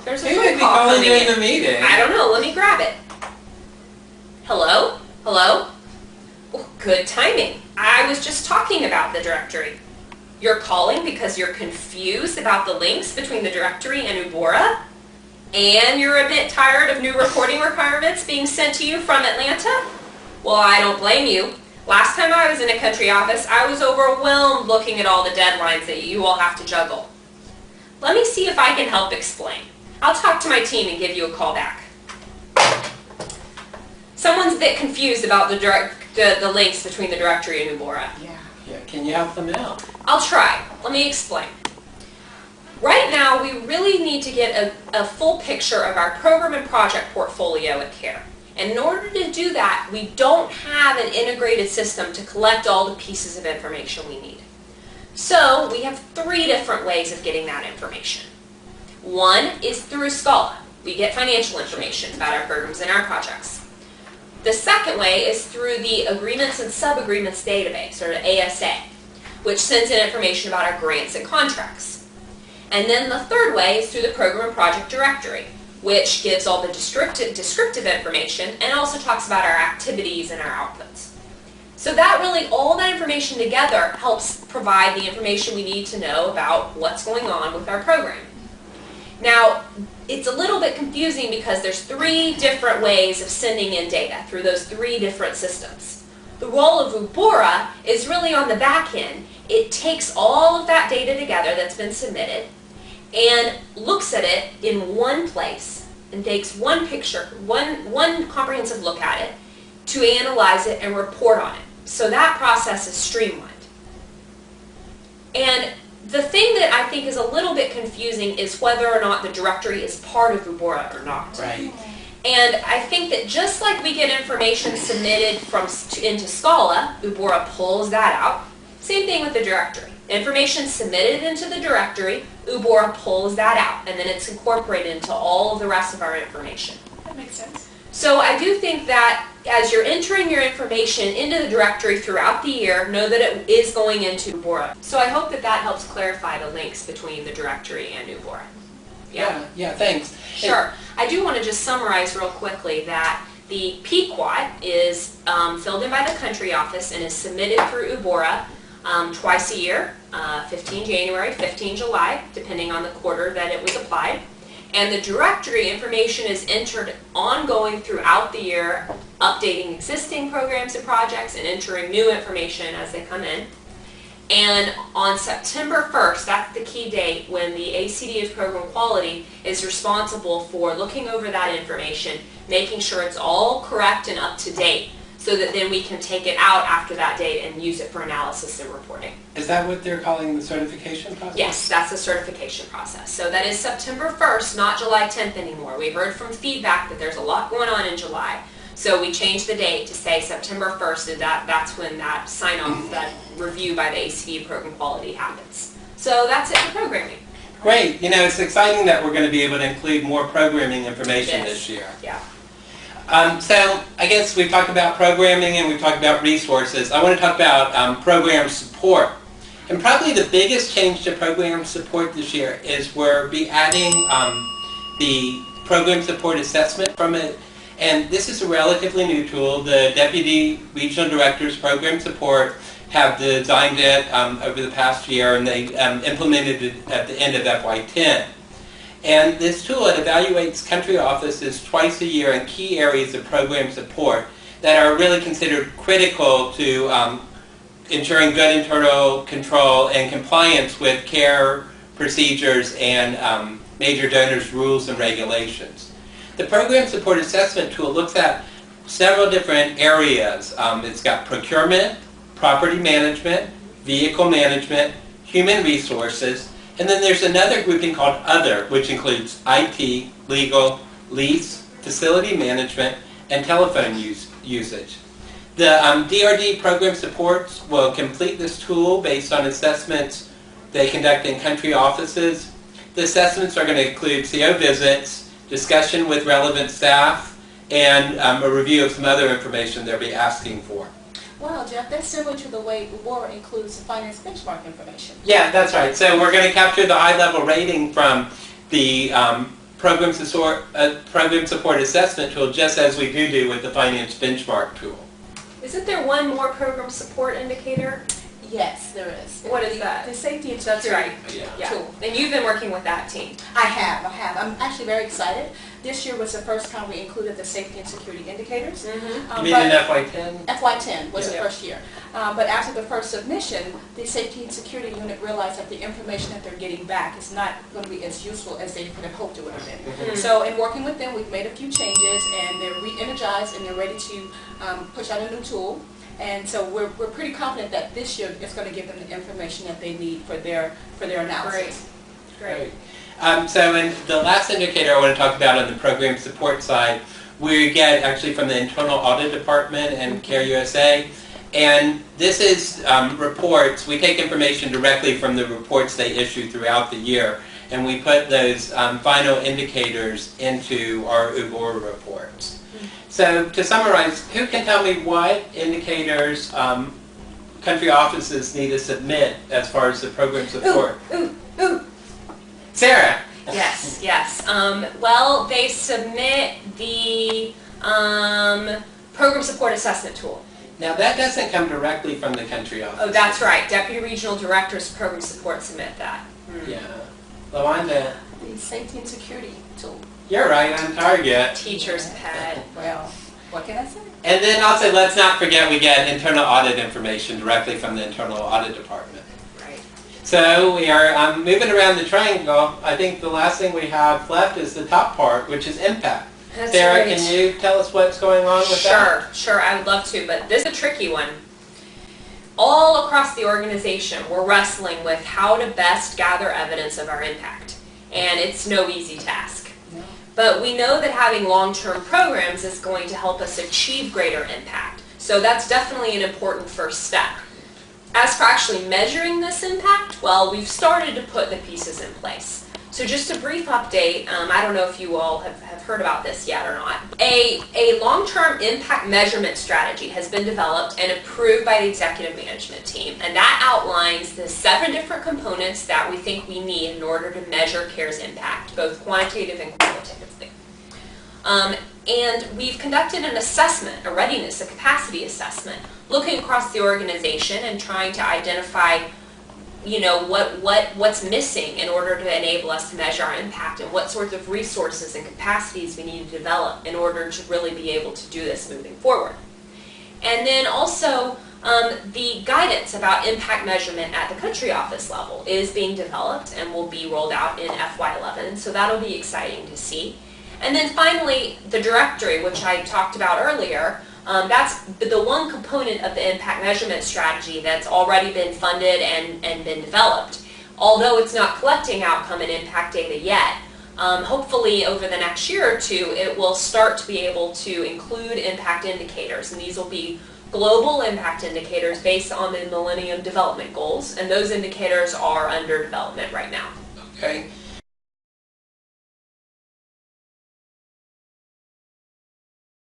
There's a Who phone would be call calling coming during in. the meeting? I don't know. Let me grab it. Hello? Hello? Oh, good timing. I was just talking about the directory. You're calling because you're confused about the links between the directory and Ubora? And you're a bit tired of new reporting requirements being sent to you from Atlanta? Well, I don't blame you. Last time I was in a country office, I was overwhelmed looking at all the deadlines that you all have to juggle. Let me see if I can help explain. I'll talk to my team and give you a call back. Someone's a bit confused about the links between the directory and Ubora. Yeah, can you help them out? I'll try. Let me explain. Right now, we really need to get a full picture of our program and project portfolio at CARE. And in order to do that, we don't have an integrated system to collect all the pieces of information we need. So we have 3 different ways of getting that information. One is through Scala. We get financial information about our programs and our projects. The second way is through the Agreements and Sub-Agreements database, or the ASA, which sends in information about our grants and contracts. And then the third way is through the Program and Project Directory, which gives all the descriptive information and also talks about our activities and our outputs. So that really, all that information together helps provide the information we need to know about what's going on with our program. Now, it's a little bit confusing because there's 3 different ways of sending in data through those 3 different systems. The role of Ubora is really on the back end. It takes all of that data together that's been submitted and looks at it in one place and takes one picture, one comprehensive look at it to analyze it and report on it. So that process is streamlined. And the thing that I think is a little bit confusing is whether or not the directory is part of Ubora or not. Right. And I think that just like we get information submitted into Scala, Ubora pulls that out. Same thing with the directory. Information submitted into the directory, Ubora pulls that out, and then it's incorporated into all of the rest of our information. That makes sense. So I do think that as you're entering your information into the directory throughout the year, know that it is going into Ubora. So I hope that that helps clarify the links between the directory and Ubora. Yeah, thanks. Sure. I do want to just summarize real quickly that the PQAT is filled in by the country office and is submitted through Ubora twice a year, 15 January, 15 July, depending on the quarter that it was applied. And the directory information is entered ongoing throughout the year, updating existing programs and projects and entering new information as they come in. And on September 1st, that's the key date when the ACD of Program Quality is responsible for looking over that information, making sure it's all correct and up to date, so that then we can take it out after that date and use it for analysis and reporting. Is that what they're calling the certification process? Yes, that's the certification process. So that is September 1st, not July 10th anymore. We heard from feedback that there's a lot going on in July. So we changed the date to say September 1st, and that's when that sign-off, that review by the ACD Program Quality happens. So that's it for programming. Great. You know, it's exciting that we're going to be able to include more programming information this year. Yeah. So I guess we've talked about programming and we've talked about resources. I want to talk about program support. And probably the biggest change to program support this year is we'll be adding the program support assessment from it. And this is a relatively new tool. The Deputy Regional Directors Program Support have designed it over the past year, and they implemented it at the end of FY10. And this tool, it evaluates country offices twice a year in key areas of program support that are really considered critical to ensuring good internal control and compliance with CARE procedures and major donors' rules and regulations. The Program Support Assessment Tool looks at several different areas. It's got procurement, property management, vehicle management, human resources, and then there's another grouping called Other, which includes IT, legal, lease, facility management, and telephone usage. The DRD program supports will complete this tool based on assessments they conduct in country offices. The assessments are going to include CO visits, discussion with relevant staff, and a review of some other information they'll be asking for. Wow, Jeff, that's similar to the way Ubora includes finance benchmark information. Yeah, that's right. So we're going to capture the high-level rating from the program support assessment tool, just as we do with the finance benchmark tool. Isn't there one more program support indicator? Yes, there is. What is that? The safety and That's security right. Yeah. tool. And you've been working with that team. I have. I'm actually very excited. This year was the first time we included the safety and security indicators. You mean in FY10? FY10 was the Yeah. first year. But after the first submission, the safety and security unit realized that the information that they're getting back is not going to be as useful as they could have hoped it would have been. So in working with them, we've made a few changes, and they're re-energized and they're ready to push out a new tool. And so we're pretty confident that this year it's going to give them the information that they need for their analysis. Great. So in the last indicator I want to talk about on the program support side, we get actually from the internal audit department and CARE USA. And this is reports. We take information directly from the reports they issue throughout the year, and we put those final indicators into our Ubora reports. So to summarize, who can tell me what indicators country offices need to submit as far as the program support? Ooh. Sarah? Yes. Well, they submit the program support assessment tool. Now that doesn't come directly from the country office. Oh, that's right. Deputy Regional Directors Program Support submit that. Yeah. LaWanda, The safety and security tool. you're right on target. Teacher's pet. Well, what can I say? And then also, let's not forget we get internal audit information directly from the internal audit department. Right. So we are moving around the triangle. I think the last thing we have left is the top part, which is impact. That's Sarah, right. can you tell us what's going on with that? Sure, I would love to, but this is a tricky one. All across the organization, we're wrestling with how to best gather evidence of our impact, and it's no easy task. But we know that having long-term programs is going to help us achieve greater impact, so that's definitely an important first step. As for actually measuring this impact, well, we've started to put the pieces in place. So just a brief update, I don't know if you all have heard about this yet or not. A long-term impact measurement strategy has been developed and approved by the executive management team, and that outlines the 7 different components that we think we need in order to measure CARE's impact, both quantitative and qualitatively. And we've conducted an assessment, a readiness, a capacity assessment, looking across the organization and trying to identify what's missing in order to enable us to measure our impact, and what sorts of resources and capacities we need to develop in order to really be able to do this moving forward. And then also the guidance about impact measurement at the country office level is being developed and will be rolled out in FY11, so that'll be exciting to see. And then finally, the directory, which I talked about earlier, that's the one component of the impact measurement strategy that's already been funded and been developed. Although it's not collecting outcome and impact data yet, hopefully over the next year or two, it will start to be able to include impact indicators, and these will be global impact indicators based on the Millennium Development Goals, and those indicators are under development right now. Okay.